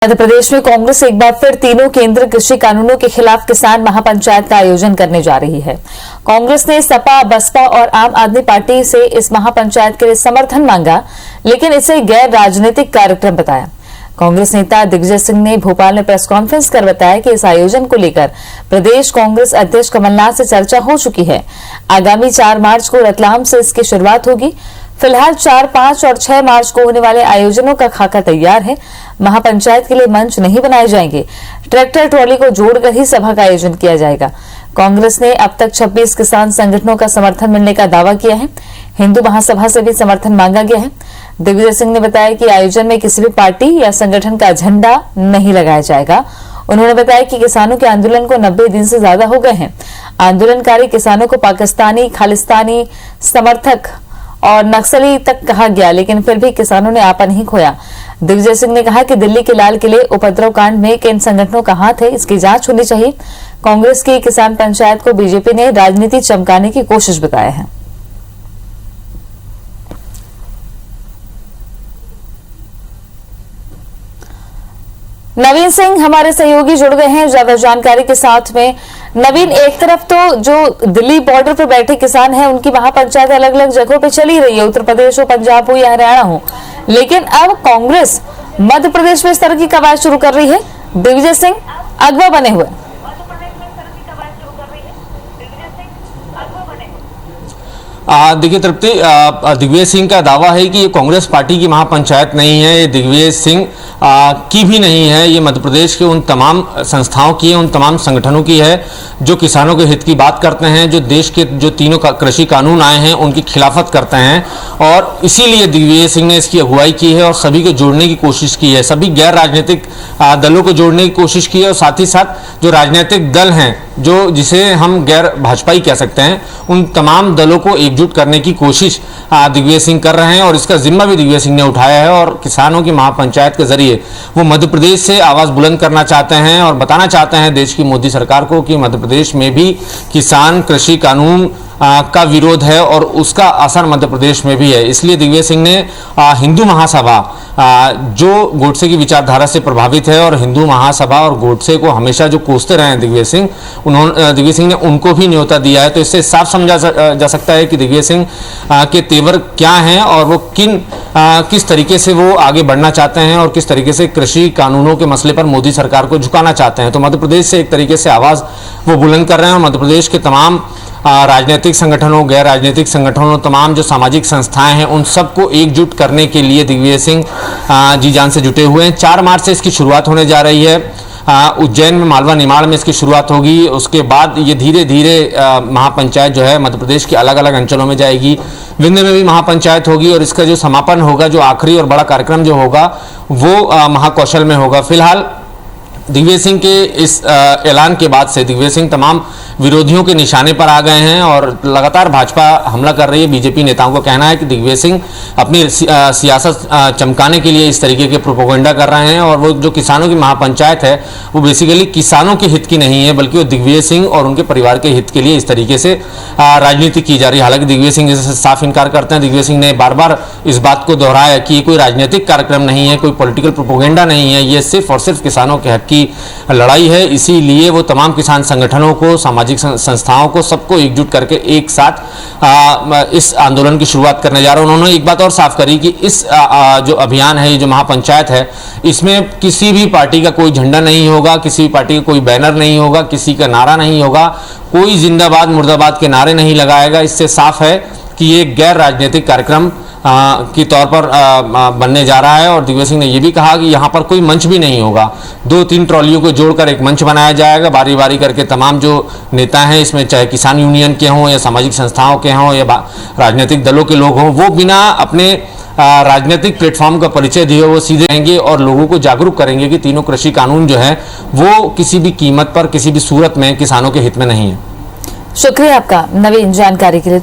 मध्य प्रदेश में कांग्रेस एक बार फिर तीनों केंद्रीय कृषि कानूनों के खिलाफ किसान महापंचायत का आयोजन करने जा रही है। कांग्रेस ने सपा, बसपा और आम आदमी पार्टी से इस महापंचायत के लिए समर्थन मांगा, लेकिन इसे गैर राजनीतिक कार्यक्रम बताया। कांग्रेस नेता दिग्विजय सिंह ने भोपाल में प्रेस कॉन्फ्रेंस कर बताया कि इस आयोजन को लेकर प्रदेश कांग्रेस अध्यक्ष कमलनाथ से चर्चा हो चुकी है। आगामी 4 मार्च को रतलाम से इसकी शुरुआत होगी। फिलहाल 4, 5 और 6 मार्च को होने वाले आयोजनों का खाका तैयार है। महापंचायत के लिए मंच नहीं बनाए जाएंगे, ट्रैक्टर ट्रॉली को जोड़कर ही सभा का आयोजन किया जाएगा। कांग्रेस ने अब तक 26 किसान संगठनों का समर्थन मिलने का दावा किया है। हिंदू महासभा से भी समर्थन मांगा गया है। दिग्विजय सिंह ने बताया कि आयोजन में किसी भी पार्टी या संगठन का झंडा नहीं लगाया जाएगा। उन्होंने बताया कि किसानों के आंदोलन को 90 दिन से ज्यादा हो गए हैं। आंदोलनकारी किसानों को पाकिस्तानी, खालिस्तानी समर्थक और नक्सली तक कहा गया, लेकिन फिर भी किसानों ने आपा नहीं खोया। दिग्विजय सिंह ने कहा कि दिल्ली के लाल किले उपद्रव कांड में किन संगठनों का हाथ है, इसकी जांच होनी चाहिए। कांग्रेस की किसान पंचायत को बीजेपी ने राजनीति चमकाने की कोशिश बताया है। नवीन सिंह हमारे सहयोगी जुड़ गए हैं ज्यादा जानकारी के साथ में। नवीन, एक तरफ तो जो दिल्ली बॉर्डर पर बैठे किसान हैं, उनकी महापंचायत अलग अलग जगहों पे चली रही है, उत्तर प्रदेश हो, पंजाब हो या हरियाणा हो, लेकिन अब कांग्रेस मध्य प्रदेश में इस तरह की कवायद शुरू कर रही है। दिग्विजय सिंह अगवा बने हुए। देखिए तृप्ति, दिग्विजय सिंह का दावा है कि ये कांग्रेस पार्टी की महापंचायत नहीं है, ये दिग्विजय सिंह की भी नहीं है, ये मध्य प्रदेश के उन तमाम संस्थाओं की है, उन तमाम संगठनों की है जो किसानों के हित की बात करते हैं, जो देश के जो तीनों कृषि कानून आए हैं उनकी खिलाफत करते हैं। और इसीलिए दिग्विजय सिंह ने इसकी अगुवाई की है और सभी को जोड़ने की कोशिश की है, सभी गैर राजनीतिक दलों को जोड़ने की कोशिश की है और साथ ही साथ जो राजनीतिक दल हैं, जो जिसे हम गैर भाजपाई कह सकते हैं, उन तमाम दलों को एकजुट करने की कोशिश दिग्विजय सिंह कर रहे हैं और इसका जिम्मा भी दिग्विजय सिंह ने उठाया है। और किसानों की महापंचायत के जरिए वो मध्य प्रदेश से आवाज बुलंद करना चाहते हैं और बताना चाहते हैं देश की मोदी सरकार को कि मध्य प्रदेश में भी किसान कृषि कानून का विरोध है और उसका असर मध्य प्रदेश में भी है। इसलिए दिग्विजय सिंह ने हिंदू महासभा जो गोडसे की विचारधारा से प्रभावित है और हिंदू महासभा और गोडसे को हमेशा जो कोसते रहे हैं दिग्विजय सिंह ने उनको भी न्योता दिया है। तो इससे साफ समझा जा सकता है कि दिग्विजय सिंह के तेवर क्या हैं और वो किस तरीके से वो आगे बढ़ना चाहते हैं और किस तरीके से कृषि कानूनों के मसले पर मोदी सरकार को झुकाना चाहते हैं। तो मध्य प्रदेश से एक तरीके से आवाज वो बुलंद कर रहे हैं और मध्य प्रदेश के तमाम राजनीतिक संगठनों, गैर राजनीतिक संगठनों, तमाम जो सामाजिक संस्थाएं हैं, उन सबको एकजुट करने के लिए दिग्विजय सिंह जी जान से जुटे हुए हैं। 4 मार्च से इसकी शुरुआत होने जा रही है। उज्जैन में मालवा निमाड़ में इसकी शुरुआत होगी। उसके बाद ये धीरे धीरे महापंचायत जो है मध्य प्रदेश के अलग अलग अंचलों में जाएगी। विंध्य में भी महापंचायत होगी और इसका जो समापन होगा, जो आखिरी और बड़ा कार्यक्रम जो होगा, वो महाकौशल में होगा। फिलहाल दिग्विजय सिंह के इस ऐलान के बाद से दिग्विजय सिंह तमाम विरोधियों के निशाने पर आ गए हैं और लगातार भाजपा हमला कर रही है। बीजेपी नेताओं का कहना है कि दिग्विजय सिंह अपनी सियासत चमकाने के लिए इस तरीके के प्रोपेगेंडा कर रहे हैं और वो जो किसानों की महापंचायत है वो बेसिकली किसानों के हित की नहीं है, बल्कि वो दिग्विजय सिंह और उनके परिवार के हित के लिए इस तरीके से राजनीति की जा रही है। हालांकि दिग्विजय सिंह इससे साफ इनकार करते हैं। दिग्विजय सिंह ने बार बार इस बात को दोहराया कि ये कोई राजनीतिक कार्यक्रम नहीं है, कोई पॉलिटिकल प्रोपेगेंडा नहीं है, ये सिर्फ और सिर्फ किसानों के हक की लड़ाई है। इसीलिए वो तमाम किसान संगठनों को, सामाजिक संस्थाओं को, सबको एकजुट करके एक साथ इस आंदोलन की शुरुआत करने जा रहे हैं। उन्होंने एक बात और साफ करी कि इस जो अभियान है, ये जो महापंचायत है, इसमें किसी भी पार्टी का कोई झंडा नहीं होगा, किसी भी पार्टी का कोई बैनर नहीं होगा, किसी का नारा नहीं होगा, कोई जिंदाबाद मुर्दाबाद के नारे नहीं लगाएगा। इससे साफ है कि ये गैर राजनीतिक कार्यक्रम की तौर पर बनने जा रहा है। और दिग्विजय सिंह ने यह भी कहा कि यहाँ पर कोई मंच भी नहीं होगा, 2-3 ट्रॉलियों को जोड़कर एक मंच बनाया जाएगा। बारी बारी करके तमाम जो नेता हैं, इसमें चाहे किसान यूनियन के हों या सामाजिक संस्थाओं के हों या राजनीतिक दलों के लोग हों, वो बिना अपने राजनीतिक प्लेटफॉर्म का परिचय दिए वो सीधे आएंगे और लोगों को जागरूक करेंगे कि तीनों कृषि कानून जो है वो किसी भी कीमत पर, किसी भी सूरत में किसानों के हित में नहीं है। शुक्रिया आपका नवीन जानकारी के लिए।